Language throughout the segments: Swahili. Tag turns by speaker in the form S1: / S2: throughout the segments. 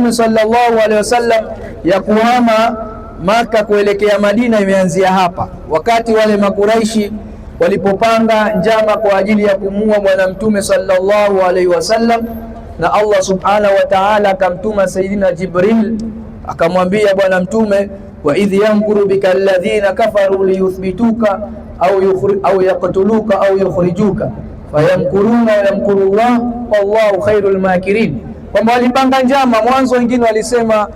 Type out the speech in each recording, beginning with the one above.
S1: Mtume sallallahu alaihi wasallam ya kuhama Maka kuelekea Madina imeanzia hapa, wakati wale Makuraishi walipopanga njama kwa ajili ya kumuua bwana Mtume sallallahu alaihi wasallam, na Allah subhanahu wa ta'ala akamtuma Sayyidina Jibril akamwambia bwana Mtume, wa idh yamkuru bika alladhina kafaru liyuthbituka au yaqtuluka au yukhrijuka fayamkuruna wa yamkuru Allah wallahu khairul makirin. Kwamba walipanga njama mwanzo, wengine walisema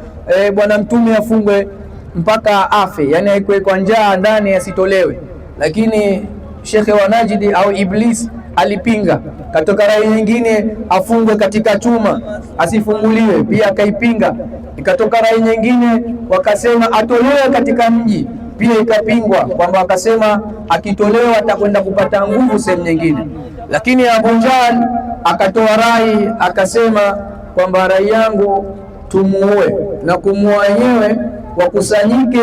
S1: bwana Mtume afungwe mpaka afe, yani aikwe kwa njaa ndani asitolewe, lakini shekhe wa Najdi au Iblis alipinga. Katoka rai nyingine afungwe katika chuma asifunguliwe, pia akaipinga. Ikatoka rai nyingine wakasema atolewe katika mji, pia ikapingwa, kwamba wakasema akitolewa atakwenda kupata nguvu sehemu nyingine. Lakini Abu Jahl akatoa rai akasema kwamba rai yangu tumuue, na kumuua yenyewe wakusanyike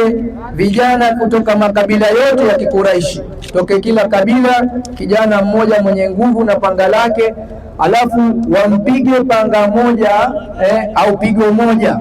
S1: vijana kutoka makabila yote ya Kikuraishi, toke kila kabila kijana mmoja mwenye nguvu na panga lake, alafu wampige panga moja au pigo moja,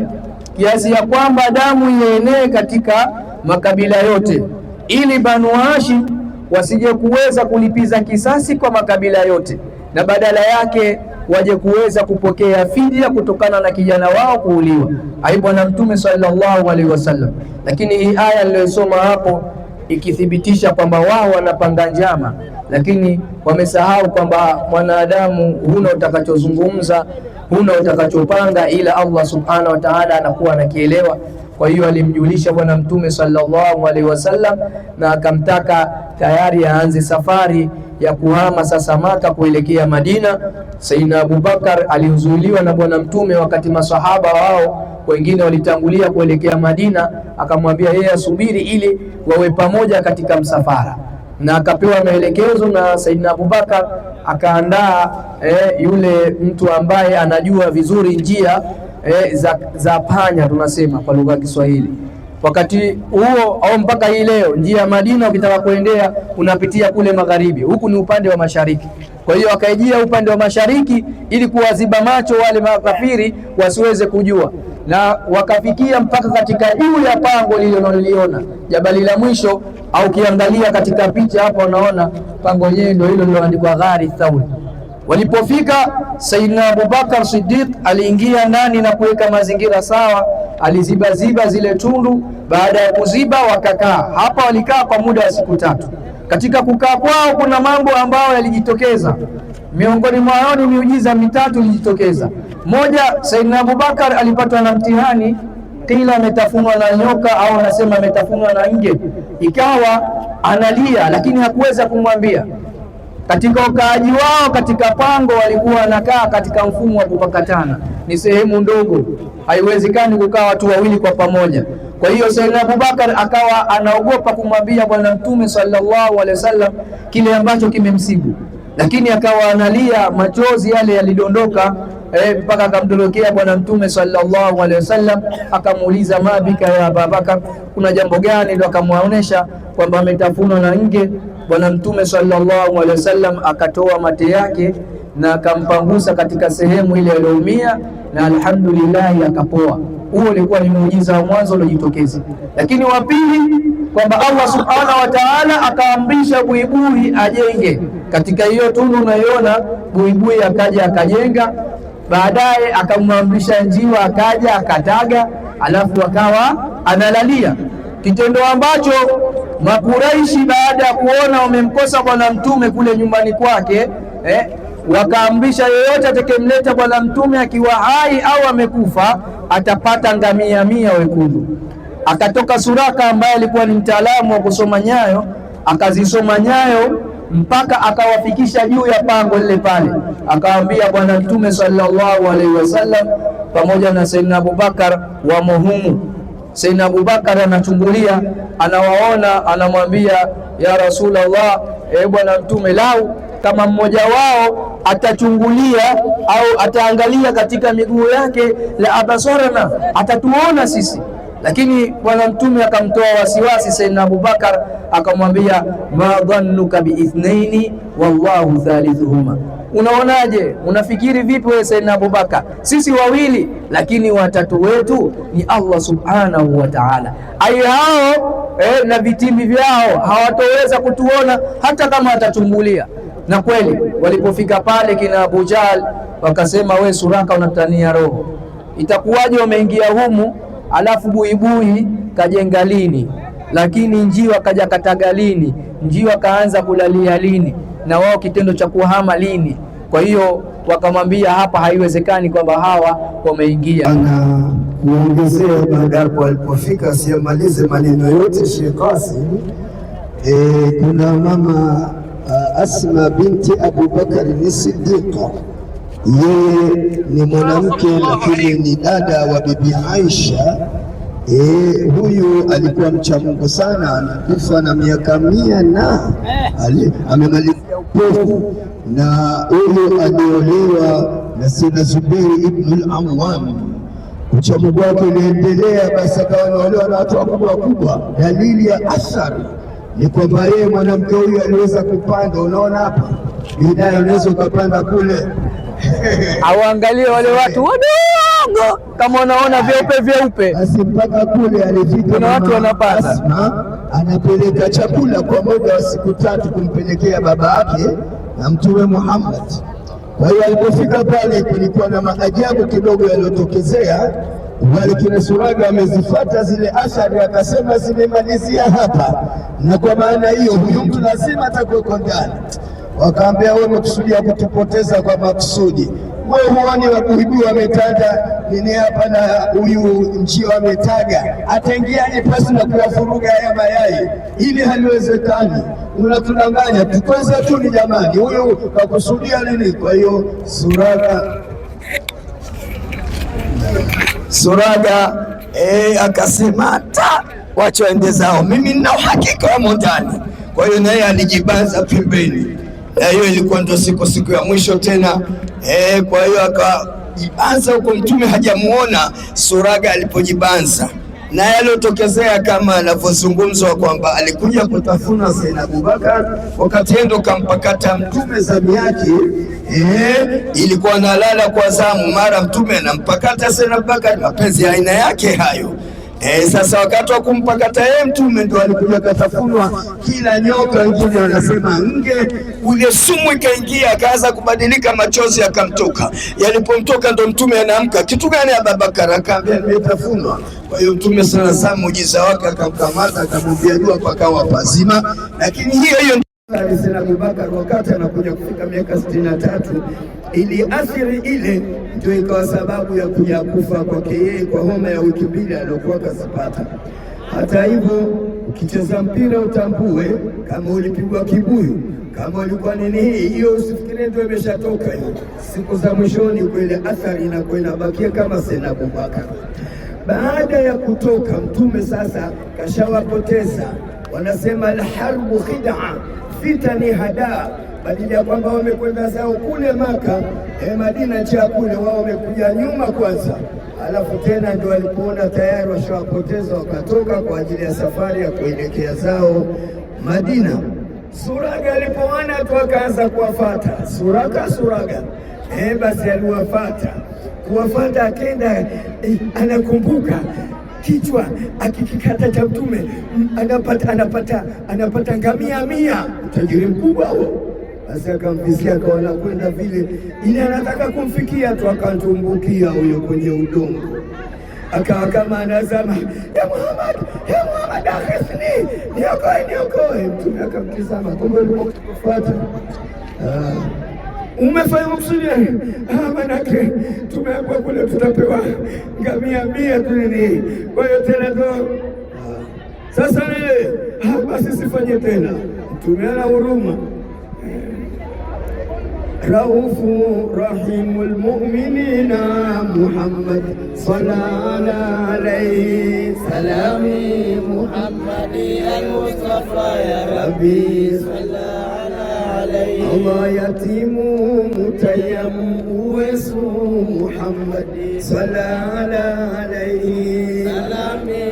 S1: kiasi ya kwamba damu ienee katika makabila yote, ili Banu Hashim wasije kuweza kulipiza kisasi kwa makabila yote, na badala yake waje kuweza kupokea fidia kutokana na kijana wao kuuliwa. Ai bwana Mtume sallallahu alaihi wasallam. Lakini hii aya niliyosoma hapo ikithibitisha kwamba wao wanapanga njama, lakini wamesahau kwamba mwanadamu huna utakachozungumza, huna utakachopanga, ila Allah subhanahu wa ta'ala anakuwa anakielewa. Kwa hiyo alimjulisha bwana Mtume sallallahu alaihi wasallam na akamtaka tayari aanze safari ya kuhama sasa Maka kuelekea Madina. Sayyidina Abubakar alihuzuiliwa na bwana Mtume wakati masahaba wao wengine walitangulia kuelekea Madina, akamwambia yeye asubiri ili wawe pamoja katika msafara, na akapewa maelekezo na Sayyidina Abubakar akaandaa yule mtu ambaye anajua vizuri njia za panya, tunasema kwa lugha ya Kiswahili. Wakati huo au mpaka hii leo njia ya Madina ukitaka kuendea unapitia kule magharibi, huku ni upande wa mashariki. Kwa hiyo akaijia upande wa mashariki ili kuwaziba macho wale makafiri wasiweze kujua, na wakafikia mpaka katika juu ya pango lile unaloliona, jabali la mwisho, au kiangalia katika picha hapo unaona pango lenyewe ndio hilo liloandikwa Ghari Thawr. Walipofika, Sayyidina Abubakar Siddiq aliingia ndani na kuweka mazingira sawa, aliziba zile tundu. Baada ya kuziba wakakaa hapa, walikaa kwa muda wa siku 3. Katika kukaa kwao kuna mambo ambayo yalijitokeza, miongoni mwao ni miujiza mitatu ilijitokeza. Moja, Sayyidina Abubakar alipatwa na mtihani, kila ametafunwa na nyoka au anasema ametafunwa na nge, ikawa analia lakini hakuweza kumwambia. Katika ukaaji wao katika pango walikuwa wanakaa katika mfumo wa kupakatana, ni sehemu ndogo, haiwezekani kukaa watu wawili kwa pamoja. Kwa hiyo Sayyidina Abubakar akawa anaogopa kumwambia bwana Mtume sallallahu alaihi wasallam kile ambacho kimemsibu, lakini akawa analia, machozi yale yalidondoka mpaka akamdondokea bwana Mtume sallallahu alaihi wasallam. Akamuuliza, mabika ya Abubakar, kuna jambo gani? Ndio akamwaonesha kwamba ametafunwa na nge. Bwana Mtume sallallahu alaihi wasallam akatoa mate yake na akampangusa katika sehemu ile aliyoumia, na alhamdulillah akapoa. Huo ulikuwa ni muujiza wa mwanzo uliojitokeza. Lakini wa pili, kwamba Allah subhanahu wa ta'ala akaamrisha buibui ajenge katika hiyo tundu unaiona, buibui akaja akajenga. Baadaye akamwamrisha njiwa akaja akataga, alafu akawa analalia, kitendo ambacho Makuraishi baada ya kuona wamemkosa bwana Mtume kule nyumbani kwake, wakaamrisha yeyote atakemleta bwana Mtume akiwa hai au amekufa atapata ngamia 100 wekundu. Akatoka Suraka ambaye alikuwa ni mtaalamu wa kusoma nyayo, akazisoma nyayo mpaka akawafikisha juu ya pango lile pale. Akawaambia bwana Mtume sallallahu alaihi wasallam pamoja na Sayyidina Abubakar wa muhumu. Sayyidina Abubakar anachungulia, anawaona, anamwambia ya Rasulullah, bwana Mtume, lau kama mmoja wao atachungulia au ataangalia katika miguu yake, la abasarana, atatuona sisi. Lakini bwana Mtume akamtoa wasiwasi Sayyidina Abubakar, akamwambia ma dhannuka bi ithnaini wallahu thalithuhuma, Unaonaje? Unafikiri vipi wewe Sayyidina Abubakar? Sisi wawili, lakini watatu wetu ni Allah subhanahu wa ta'ala. Ai hao na vitimbi vyao hawatoweza kutuona hata kama watatumbulia. Na kweli walipofika pale kina Abu Jahl wakasema, we Suraka unatania roho, itakuwaje umeingia humu alafu buibui kajenga lini, lakini njiwa kaja kataga lini, njiwa kaanza kulalia lini, na wao kitendo cha kuhama lini? Kwa hiyo wakamwambia hapa haiwezekani kwamba hawa wameingia.
S2: Ana kuongezea baada hapo alipofika, siamalize maneno yote Sheikh Qasim. Kuna mama Asma binti Abu Bakar ni Siddiqa, yeye ni mwanamke lakini ni dada wa bibi Aisha. Huyu alikuwa mcha Mungu sana, amekufa na miaka 100 na amemalizia upofu, na huyu aliolewa na Sayyidina Zubair ibn al-Awwam. Ucha Mungu wake uliendelea, basi akawa anaolewa na watu wakubwa wakubwa. Dalili ya athari ni kwamba yeye mwanamke huyu aliweza kupanda. Unaona hapa bidaya, unaweza ukapanda kule
S1: auangalie wale watu wadogo kama unaona vyeupe,
S2: basi mpaka kule alifika.
S1: Kuna watu wanapanda.
S2: Asma anapeleka chakula kwa muda wa siku 3 kumpelekea baba yake na Mtume Muhammad. Kwa hiyo alipofika pale, kulikuwa na maajabu kidogo yaliyotokezea. Wale kina Suraga amezifuata zile athari, akasema zimemalizia hapa, na kwa maana hiyo huyu mtu lazima atakuwa ndani. Wakaambia, wewe umekusudia kutupoteza kwa makusudi. Wewe huoni wabuibui wametanda nini hapa na huyu njiwa ametaga, ataingiaje pasi na kuwafuruga haya mayai? Ili haliwezekani, unatudanganya tu. Kwanza tu ni jamani, huyu kakusudia nini? Kwa hiyo Suraga akasema wacha waende zao, mimi nina uhakika wamo ndani. Kwa hiyo naye alijibanza pembeni, na hiyo ilikuwa ndio siku ya mwisho tena. Kwa hiyo akajibanza huko, Mtume hajamuona Suraga alipojibanza, na yaliyotokezea kama anavyozungumzwa kwamba alikuja kutafuna Sayyidina Abubakar, wakati endo kampakata Mtume zamu yake. Ilikuwa analala kwa zamu, mara Mtume anampakata Sayyidina Abubakar, mapenzi ya aina yake hayo. Sasa wakati wa kumpakata yeye Mtume ndo alikuja katafunwa kila nyoka, wengine wanasema nge, ule sumu ikaingia, akaanza kubadilika, machozi yakamtoka. Yalipomtoka ndo Mtume anaamka, kitu gani Abubakar? Akaambia nimetafunwa. Kwa hiyo Mtume sana muujiza wake akamkamata, akamwambia dua pakawa pazima. Lakini hiyo Sayyidina Abubakar wakati anakuja kufika miaka 63, ili athiri ile ndio ikawa sababu ya kuja kufa kwake yeye kwa homa ya wiki 2 aliyokuwa kasipata. Hata hivyo, ukicheza mpira utambue kama ulipigwa kibuyu, kama ulikuwa nini, hiyo usifikiri ndio imeshatoka hiyo. Siku za mwishoni kweli athari inakuwa inabakia kama Sayyidina Abubakar. Baada ya kutoka Mtume sasa kashawapoteza, wanasema alharbu khid'a, vita ni hadaa. Badala ya kwamba wamekwenda zao kule Maka, Madina cha kule, wao wamekuja nyuma kwanza, alafu tena ndio walipoona tayari washawapoteza, wakatoka kwa ajili ya safari ya kuelekea zao Madina. Suraga alipoona tu akaanza kuwafuata Suraga, basi aliwafuata kuwafuata, akenda anakumbuka kichwa akikikata cha Mtume anapata ngamia 100, utajiri mkubwa huo. Basi akamvizia, akaona kwenda vile ili anataka kumfikia tu, akantumbukia huyo kwenye udongo, akawa kama anazama, ya Muhammad akhifni, niokoe. Mtume akamtizama, kumbe alikufuata. Umefanya makusudi? Manake tumeambiwa kule tutapewa ngamia 100 tu nini. Kwa hiyo tena ndo sasa basi sifanye tena. Mtume ana huruma. Raufu rahimul mu'minina Muhammad sallallahu alayhi salami Muhammadi al-Mustafa ya Rabbi sallallahu alayhi Allah yatimu mutayyam uwesu Muhammadi sallallahu alayhi salami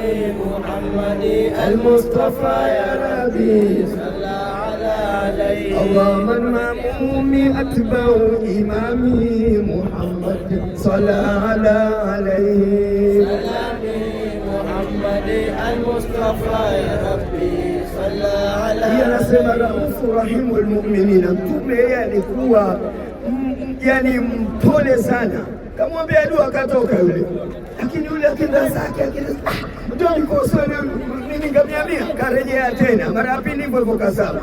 S2: Muhammadi al-Mustafa ya Rabbi sallallahu alayhi اللهم المأموم أتباع إمامي محمد صلى عليه
S3: محمد المصطفى يا ربي صلى عليه.
S2: Anasema raufu rahimu almu'minina, mtume yeye alikuwa yani mpole sana, kamwambia dua akatoka yule, lakini yule akenda zake ndio nikosa nini ngamia karejea tena mara ya pili hivyo kazama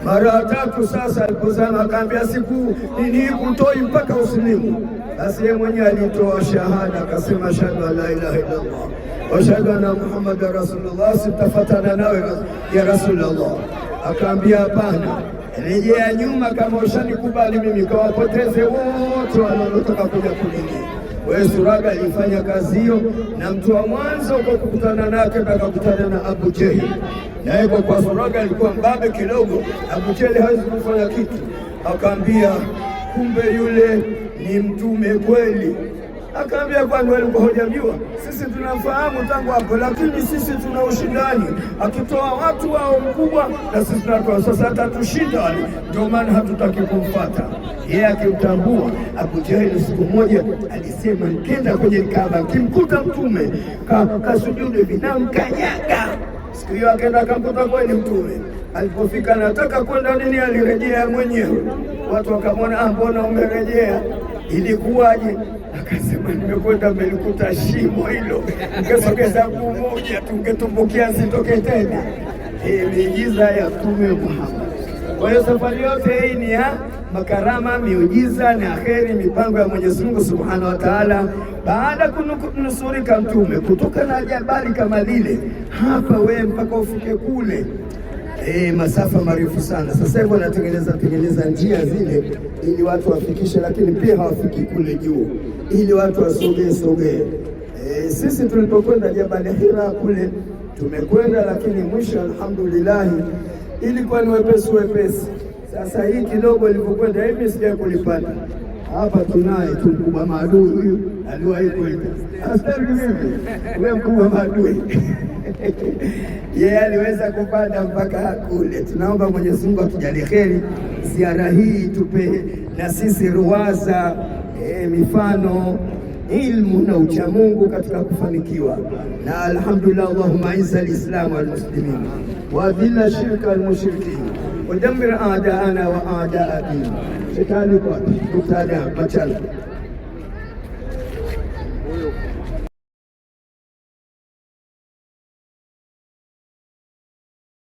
S2: mara ya tatu. Sasa alipozama akaambia siku nini kutoi mpaka uslimu. Basi yeye mwenyewe alitoa shahada akasema ashhadu an la ilaha illa Allah wa ashhadu anna Muhammadar Rasulullah, sitafatana nawe ya Rasulullah. Akaambia hapana, rejea nyuma, kama ushanikubali mimi kawapoteze wote wanaotaka kuja kunini. Wewe Suraga alifanya kazi hiyo, na mtu wa mwanzo kwa kukutana nake akakutana na Abu Jehil. Naye kwa Suraga alikuwa mbabe kidogo, Abu Jehil hawezi kufanya kitu. Akaambia kumbe yule ni mtume kweli. Akaambia kwani wewe ulikuwa hujamjua? Sisi tunamfahamu tangu hapo, lakini sisi tuna ushindani, akitoa watu wao mkubwa na sisi tunatoa. Sasa atatushinda, ndio maana hatutaki kumfuata yeye. Akimtambua Abu Jahil, siku moja alisema nikaenda kwenye Kaaba kimkuta mtume kasujudu hivi na mkanyaga. Siku hiyo akaenda akamkuta kweli mtume. Alipofika nataka kwenda nini, alirejea mwenyewe. Watu wakamwona, mbona umerejea, ilikuwaje? Akasema nimekwenda melikuta shimo hilo, ningesogeza mguu moja tungetumbukia sitoke tena. Miujiza ya Mtume Muhammad. Kwa hiyo safari yote hii ni ya makarama, miujiza na kheri, mipango ya Mwenyezi Mungu Subhanahu wa Ta'ala. Baada kunusurika mtume kutoka na jabali kama lile, hapa wewe mpaka ufike kule masafa marefu sana. Sasa hivi wanatengeneza njia zile ili watu wafikishe, lakini pia hawafiki kule juu, ili watu wasogee. Sisi tulipokwenda Jabal Hira kule tumekwenda, lakini mwisho alhamdulillah ilikuwa ni wepesi. Sasa hii kidogo ilipokwenda hivi sija kulipata. Hapa tunaye mkubwa maadui huyu aliwahi kwenda. Astari mimi wewe mkubwa maadui yeye aliweza kupanda mpaka kule. Tunaomba Mwenyezi Mungu atujalie kheri, ziara hii tupe na sisi ruwaza, mifano, ilmu na uchamungu katika kufanikiwa. Na alhamdulillah, Allahumma izza al-islam wal muslimin wa adhilla shirka al mushrikin wa dammir a'da'ana wa a'da'a din. Shetani kwa kutana machala